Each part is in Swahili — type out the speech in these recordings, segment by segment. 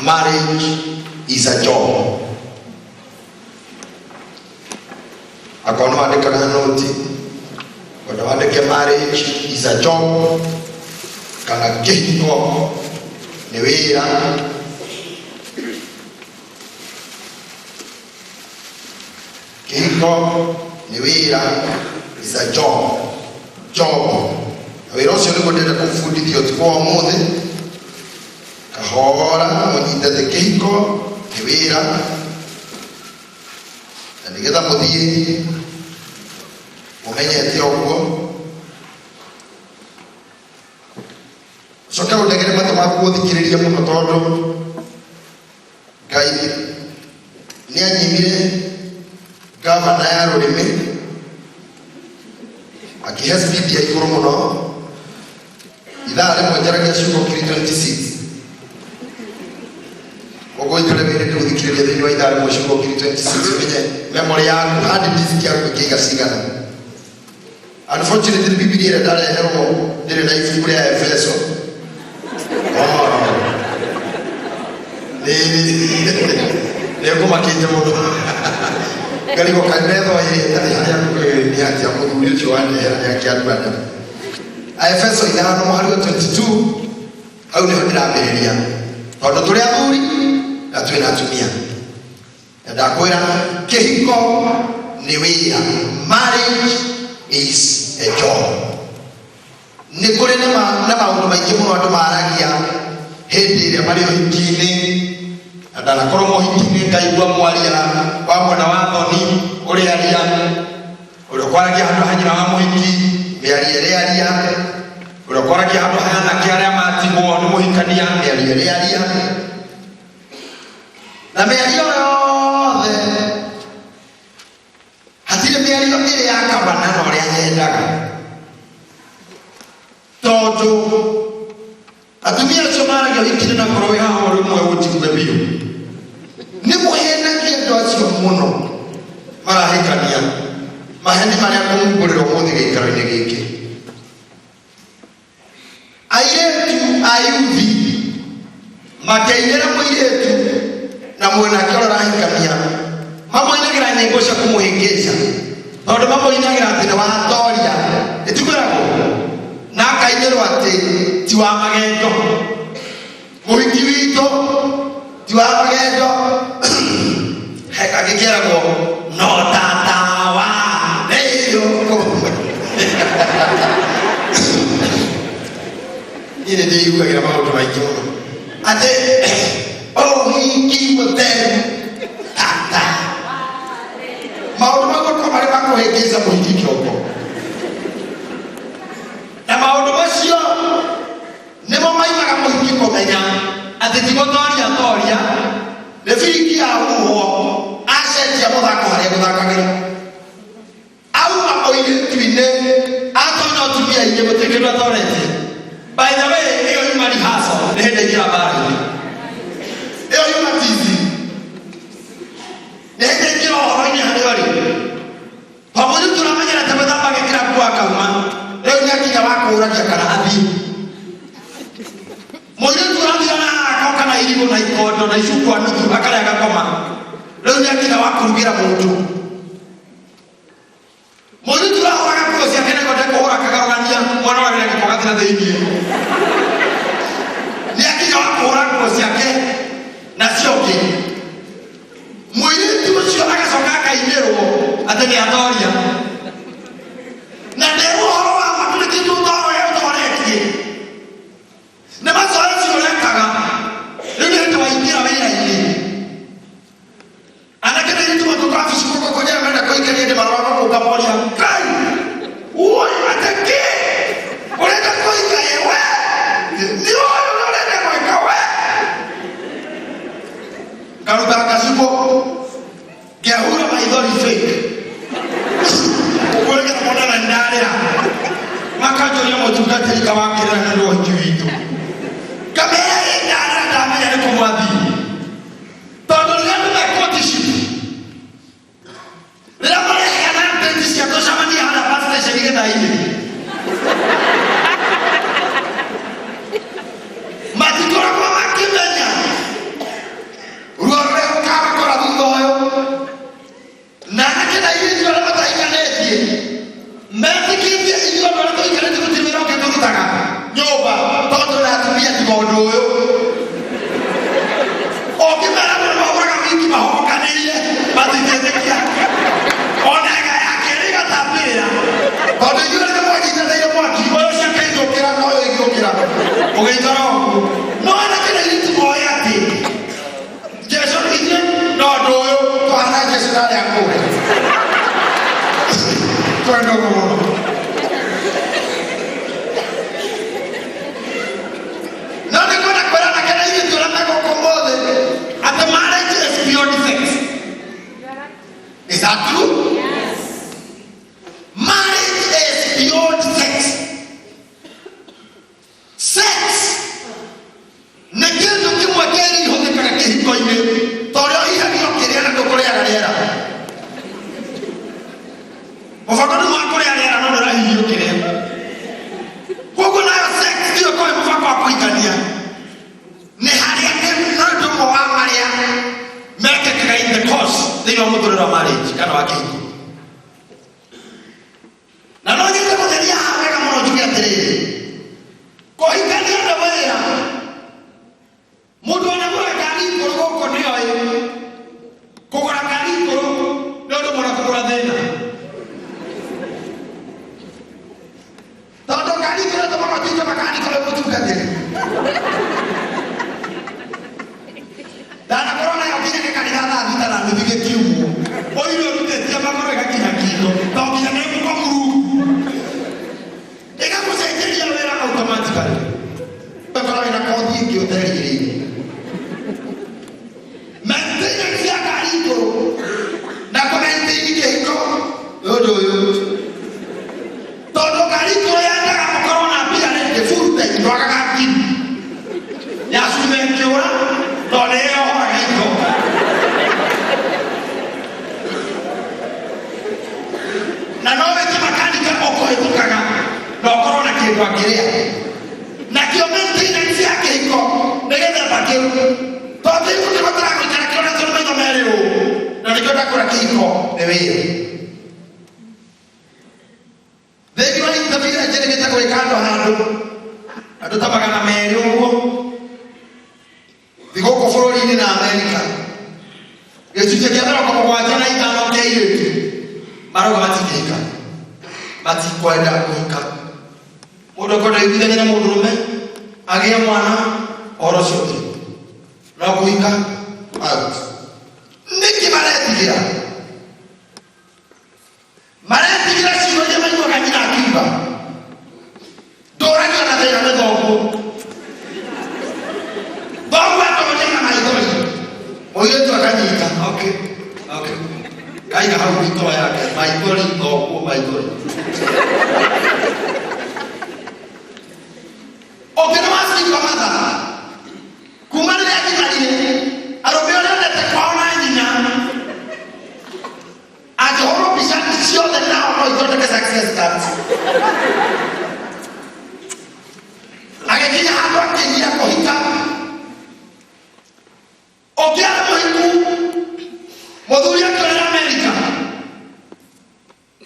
marriage is a job. Akono andika na noti. Kono andike marriage is a job. Kana Kihiko ni Wira. Kihiko ni Wira is a job. Wira sio ngo ndenda kufundithio kwa mothe. Kahora monyita de Kihiko ni Wira. Ndigeza muthie umenye tiogwo. Soka udegere matama kuthikiriria muno tondu Ngai ni anyimire gavana ya Rurimi akihesbidi ya iguru muno idare mojaragia shuko kiri 26 ogo itule bere kuthikiriria thini wa idare mo shuko kiri 26 menye memory yaku hadi disk yaku kiga sigana. Unfortunately Biblia ile dare hero ile na ifu ya Efeso ni kuma kinje muno galiko kanetho tari haya ni hati ya muthuri ucio wane ya kiandwana Efeso 5:22 au ni ndirabereria tondu turi athuri na twina atumia ndakwira Kihiko ni Wira. Marriage is a job. Ni kuri na maundu maingi muno andu maragia hindi iria mari hitini andana koromo hitini ngaigua mwaria wa mwana wa thoni uri aria uri kwaragia handu hanyina wa muhiki miaria aria uri kwaragia handu hana kiaria matigwo ni muhikania miaria aria na miaria yothe hatire miaria iri ya kabana no ria nyendaga tondu atumia chomara yo hikire na korowe hawo rumwe utikube biyo ni muhena kiendo acio muno marahikania maheni maria kumuguriro muthi gikaro-ini giki airetu ayuthi makeinera muiretu na mwena kirora hikania mamoinagira nyimbo cia kumuhingica tondu mamoinagira atina wa toria itikwiragwo na akainirwo ati ti wa magendo muhiki wito ti wa magendo heka gikeragwo no tatawa neyo ile ndio yuko gira maundu maingi muno ati hiki mutheru tata maundu magoko mari makuhengeza muhiki kioko na maundu macio nimo maimaga muhiki kumenya ati tigotoria refiriki ya uho acenjia muthako haria guthakagira auma oiretuine atonya atumia ingi mutikirwa torete. By the way iyo yuma rehearsal ni hindi ngira mbara iyo yuma tizi ni hindi ngira ohoro-ini haria uri pamoja turamanyira ta mathamba gikira kwa kauma leo nyakinya wakuragia kana athi moyo turathira na akoka na irigo na ikondo na icukwa nuthu akare agakoma leo nyakinya wakurugira mundu moyo turahora gakocia kene konde kuhura kagarogania mwana wa gire gikogathira thiini nyakinya wakuhura gakocia ke na ciongi moyo tucio agacoka akainirwo ati ni atoria na nderu horo wa maturiki tutoro ya utoretie na mazoezi urekaga ndio ndio waingira wira-ini anakena itu matoka afisi kwa kwenye ameenda kuingia ndio marwa kwa ukamoria kai uoi atake uleta kuingia yewe Ugaitoro. No ana kena iti moya ati. Jesu iti no doyo to ana Jesu dale akore. Kwenda kwa. No ne kona kwenda na kena iti to na kokomode. At the marriage is beyond sex. Is that true? Yes. Marriage is beyond sex. Sex. Nekendo kimwe keri hoge kana Kihiko ine. Toro hiya hiyo kiri na dokore ya galera. Mufakano mwakore ya galera no ndora hiyo kiri. Kogo na sex hiyo kwa mufako akuikania. Ne haria ke ndo mo wa maria. Make it in the course. They don't want to marriage. Kana wa Kihiko. Na no nyite kuteria haweka mono jukia tere. Kohikania na Wira. Mudu anagura gari koro ko nio ye. Kogora gari koro ndio mwana kogora thena. Todo gari koro to mama tija makani koro mutuka tere. Dana corona ya kija ke kanisa na vita na nipige kiumu. Oilo rutetia makoro ya Kihiko. Tokija na kwa muru. Eka kusaidia Wira automatically. Pekora ina kodi kioteri. Maintenance ya Kihiko. Na kwa maintenance Kihiko. Odo yo. Todo Kihiko ya ndaka corona pia ni full time ndo akakati. Ya sume kiora. Toleo Kihiko. Na nowe kimakanika oko etukaga. No corona kitu akiria. Na kio maintenance ya Kihiko. Negeza bakiru. Tote kuti batara kana kiona tolo ndo mereo. Na nikiona kuna Kihiko ne Wira. Thegi wani tabira jere geta kwa kando hando. Ado tabaka na mereo ngo. Vigoko Florida na America. Yesu tekiana kwa kwa na itano keire. Maro matikika. Bati kwenda kuhika. Mudo kodo ibidane na mudurume agia mwana oroshote. Na kuhika out. Ndiki maretigira. Maretigira sio jamaa kwa kanyina akiba. Dora kana tena na dogo. Dogo ataoneka na idoli. Oyo tu akanyika. Okay. Okay. Kaiga hau kitoa yake. Maidoli dogo maidoli. Okena wasi kwa mada. Kumana ya kitalie. Arobeo na te kwaona nyina. Ajoro bisha sio de now no itoto ke success start. Agekinya hapo kinyia kohika. Okia mohiku. Moduli ya kwa Amerika.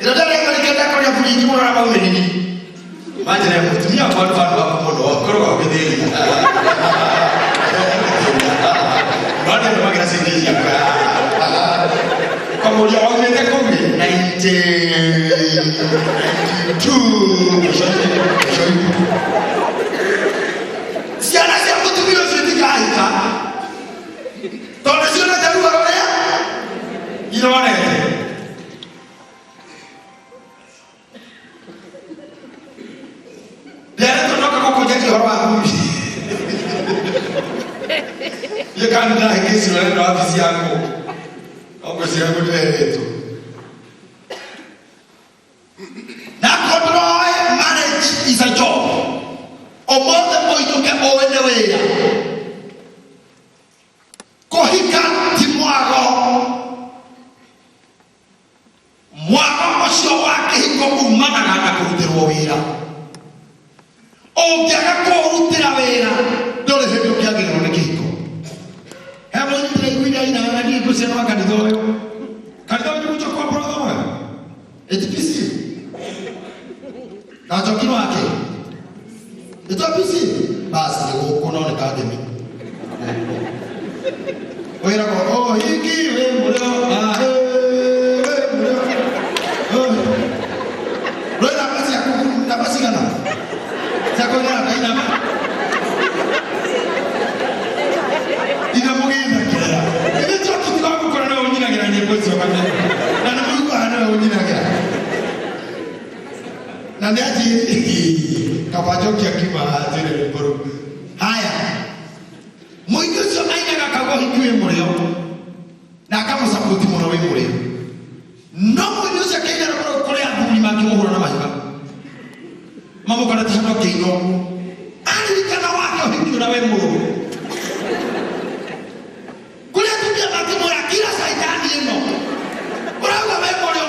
Ilo dale Amerika ndako ya kuliji mwana na umenini. Imagine ya kutumia kwa mfano wa kumono wakoro wa kudeli. Baada ya magana sisi kama ulia wamete kombi 92 si anasema kutumia sisi kaita. Tone sio na tabu wale. Inaona Ye kanda hekesi wale na ofisi yako. Ofisi yako ndio na control marriage is a job. Omote moito ke oende Wira. Kohika timwago. Mwago osho wake hiko kumana kana kurutirwo Wira. Ongiaga kurutira Wira. Dole hebyo kyagirwo ne Kihiko. Hemo ndire kuida ina ngani kusema kanithoyo. Kanithoyo ni kuchokwa brother wewe. HPC. Na chokino wake. Ito HPC. Basi uko na academy. Wira ko hiki we mulo Rola basi ya na basi kana. Sako na kaina. Nani aje kapajoki akima azire boro. Haya. Moyo sio aina kakago hikiwe mulio. Na kama support muno we mulio. No moyo sio kenya boro kole athuri makimuhura na mahiga. Mamo kana tahano keino. Ani kana wake hikiwe na we mulio. Kule tukia makimuhura kila saitani eno. Uraga we mulio.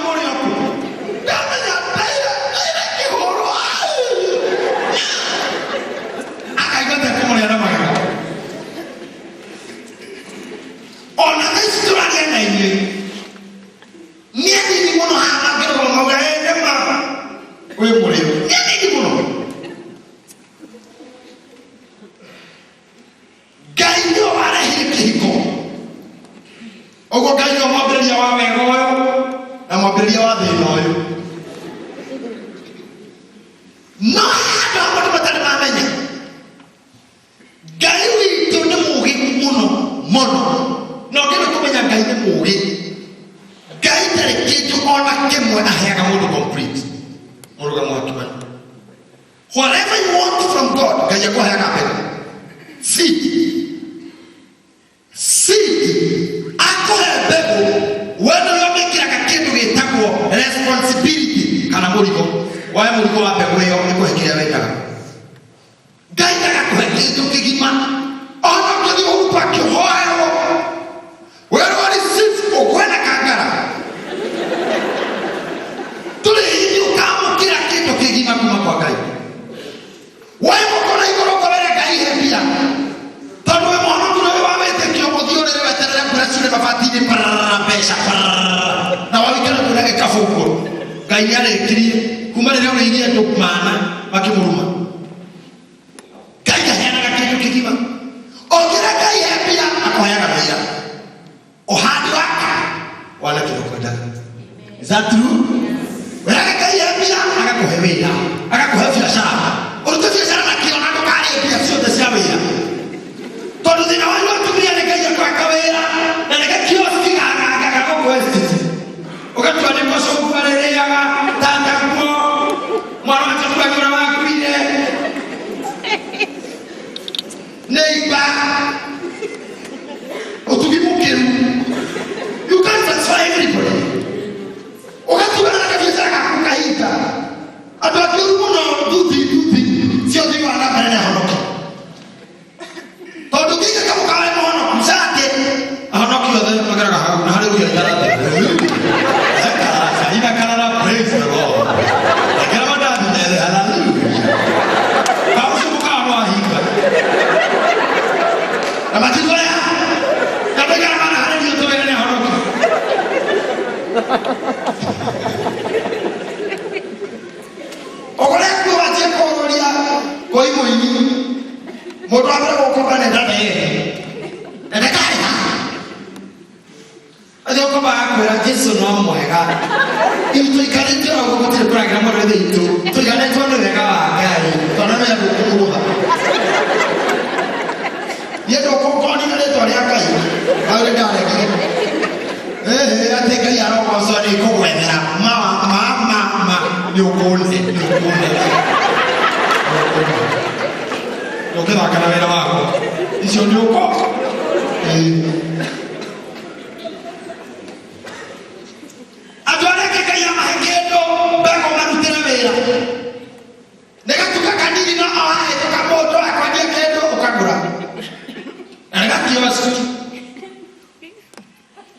Whatever you want from God, can you go ahead and happen? See. Ako hebebo, when you make like a kid to get responsibility, kana muriko. Why muriko wape wewe uko hekira weka. Gaita kako hekitu kigima. Ono kodi upa kihoyo. Wewe wali sisi okwena kangara. Tule hiyo kama kila kitu kigima kuma kwa gai. Why mukona igoro kwa wale gai hebia. Tanwe mwana tunawe wawete kiokodio lele wetelele kurasule mafatini parapesha na wawikana kunake kafuko. Gai yale kirie kumale leo ingia tukmana makimuruma. Gai yana kitu kigima. Ogira gai hebia akoyana bia. Ohadi waka wala kidokoda. Is that true? Wala gai hebia akakohewea. Akakohefia shaba. Urutufia sana kiona kokari pia sio tesiawea. Todo dina wale watu pia nikaja kwa kawera na nikakioski akakako kwesti. Wakati walikosa kufarelea tanda kwa mwana mtakwa kwa wakuile. Neiba. Utugimukiru. You can't satisfy everybody. Wakati wanakafia kukaita. Atakiru mwana duti. Sio digo anapenda na honoki. Todo kika kama kale mono msake. Honoki wale magara na haleluya dalate. Ina kana praise the Lord. Kila mada ni haleluya. Kama shuka wa hika. Na majizo ya. Kabla kama haleluya to ile honoki. Ogole kwa cheko oria. Koi moini moto abra ko ka ne dada ye ne kai ajo ko ba ko ra Yesu no mwega itu ikari tira ko kote program ro de itu to gane to no vega gari to no ya ko ko ba ye do ko ko ni ne to ya kai ale dale ki ate kai ya ro ko so ni ko wera ma ni ko lo que va a calavera abajo y se unió poco adora que caia más quieto vengo manute la vera nega tuka kanini no awae toka moto akwaje kedo okagura nega kiwasu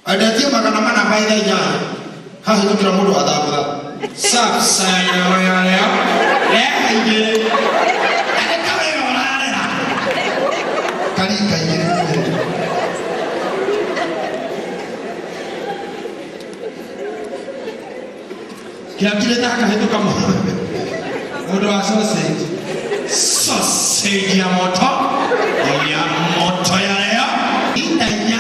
adatia magana mana baida ya ha hiyo kila mtu adhabu sab sana ya haije Kila kile taka hitu kama mudo wa sausage ya moto ya leo itanya